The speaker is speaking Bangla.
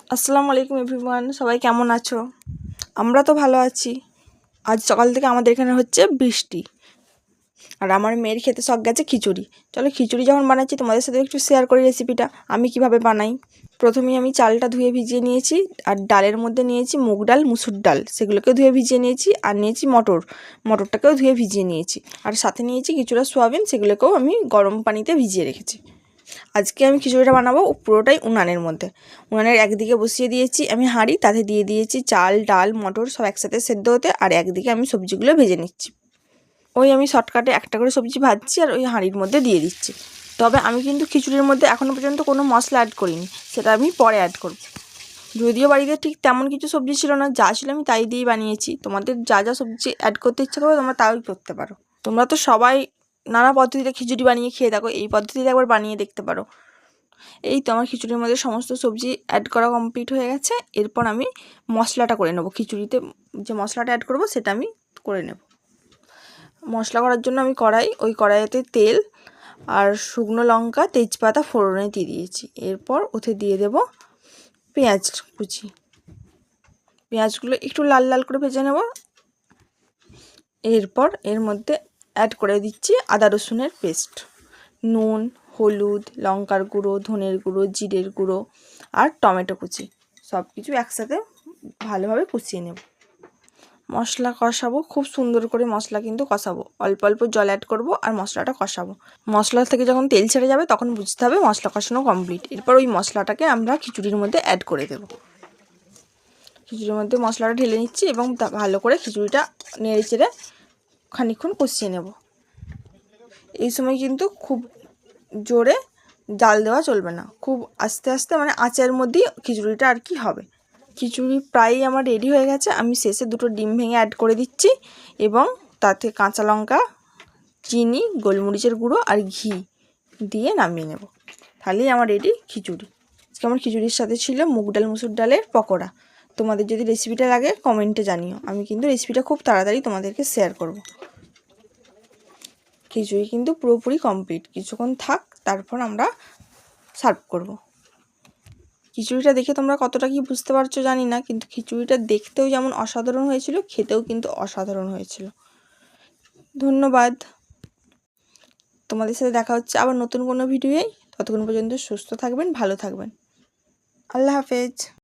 আসসালামু আলাইকুম এভরিওয়ান, সবাই কেমন আছো? আমরা তো ভালো আছি। আজ সকাল থেকে আমাদের এখানে হচ্ছে বৃষ্টি, আর আমার মেয়ের খেতে শখ গেছে খিচুড়ি। চলো খিচুড়ি যখন বানাচ্ছি তোমাদের সাথে একটু শেয়ার করি রেসিপিটা আমি কিভাবে বানাই। প্রথমেই আমি চালটা ধুয়ে ভিজিয়ে নিয়েছি, আর ডালের মধ্যে নিয়েছি মুগ ডাল, মুসুর ডাল, সেগুলোকেও ধুয়ে ভিজিয়ে নিয়েছি। আর নিয়েছি মটরটাকেও ধুয়ে ভিজিয়ে নিয়েছি। আর সাথে নিয়েছি কিছুটা সোয়াবিন, সেগুলোকেও আমি গরম পানিতে ভিজিয়ে রেখেছি। আজকে আমি খিচুড়িটা বানাবো পুরোটাই উনানের মধ্যে। উনানের একদিকে বসিয়ে দিয়েছি আমি হাঁড়ি, তাতে দিয়ে দিয়েছি চাল, ডাল, মটর সব একসাথে সেদ্ধ হতে, আর একদিকে আমি সবজিগুলো ভেজে নিচ্ছি। ওই আমি শর্টকাটে একটা করে সবজি ভাজছি আর ওই হাঁড়ির মধ্যে দিয়ে দিচ্ছি। তবে আমি কিন্তু খিচুড়ির মধ্যে এখনও পর্যন্ত কোনো মশলা অ্যাড করিনি, সেটা আমি পরে অ্যাড করব। যদিও বাড়িতে ঠিক তেমন কিছু সবজি ছিল না, যা ছিল আমি তাই দিয়েই বানিয়েছি। তোমাদের যা যা সবজি অ্যাড করতে ইচ্ছা করবে তোমরা তাই করতে পারো। তোমরা তো সবাই নানা পদ্ধতিতে খিচুড়ি বানিয়ে খেয়ে থাকো, এই পদ্ধতিতে একবার বানিয়ে দেখতে পারো। এই তো আমার খিচুড়ির মধ্যে সমস্ত সবজি অ্যাড করা কমপ্লিট হয়ে গেছে। এরপর আমি মশলাটা করে নেব। খিচুড়িতে যে মশলাটা অ্যাড করব সেটা আমি করে নেব। মশলা করার জন্য আমি ওই কড়াইতে তেল আর শুকনো লঙ্কা, তেজপাতা ফোড়নে দিয়ে দিয়েছি। এরপর ওতে দিয়ে দেব পেঁয়াজ কুচি। পেঁয়াজগুলো একটু লাল লাল করে ভেজে নেব। এরপর এর মধ্যে অ্যাড করে দিচ্ছি আদা রসুনের পেস্ট, নুন, হলুদ, লঙ্কার গুঁড়ো, ধনের গুঁড়ো, জিরের গুঁড়ো আর টমেটো কুচি, সব কিছু একসাথে ভালোভাবে কষিয়ে নেব। মশলা কষাবো, খুব সুন্দর করে মশলা কিন্তু কষাবো। অল্প অল্প জল অ্যাড করব আর মশলাটা কষাবো। মশলা থেকে যখন তেল ছেড়ে যাবে তখন বুঝতে হবে মশলা কষানো কমপ্লিট। এরপর ওই মশলাটাকে আমরা খিচুড়ির মধ্যে অ্যাড করে দেব। খিচুড়ির মধ্যে মশলাটা ঢেলে নিচ্ছি এবং ভালো করে খিচুড়িটা নেড়ে চেড়ে খানিকক্ষণ কষিয়ে নেব। এই সময় কিন্তু খুব জোরে জাল দেওয়া চলবে না, খুব আস্তে আস্তে মানে আঁচের মধ্যেই খিচুড়িটা আর কি হবে। খিচুড়ি প্রায়ই আমার রেডি হয়ে গেছে। আমি শেষে দুটো ডিম ভেঙে অ্যাড করে দিচ্ছি এবং তাতে কাঁচা লঙ্কা, চিনি, গোলমরিচের গুঁড়ো আর ঘি দিয়ে নামিয়ে নেব। তাহলেই আমার রেডি খিচুড়ি। আজকে আমার খিচুড়ির সাথে ছিল মুগ ডাল, মুসুর ডালের পকোড়া। তোমাদের যদি রেসিপিটা লাগে কমেন্টে জানিও, আমি কিন্তু রেসিপিটা খুব তাড়াতাড়ি তোমাদেরকে শেয়ার করব। খিচুড়ি কিন্তু পুরোপুরি কমপ্লিট, কিছুক্ষণ থাক, তারপর আমরা সার্ভ করব। খিচুড়িটা দেখে তোমরা কতটা কি বুঝতে পারছো জানি না, কিন্তু খিচুড়িটা দেখতেও যেমন অসাধারণ হয়েছিল, খেতেও কিন্তু অসাধারণ হয়েছিল। ধন্যবাদ। তোমাদের সাথে দেখা হচ্ছে আবার নতুন কোনো ভিডিওয়। ততক্ষণ পর্যন্ত সুস্থ থাকবেন, ভালো থাকবেন। আল্লাহ হাফেজ।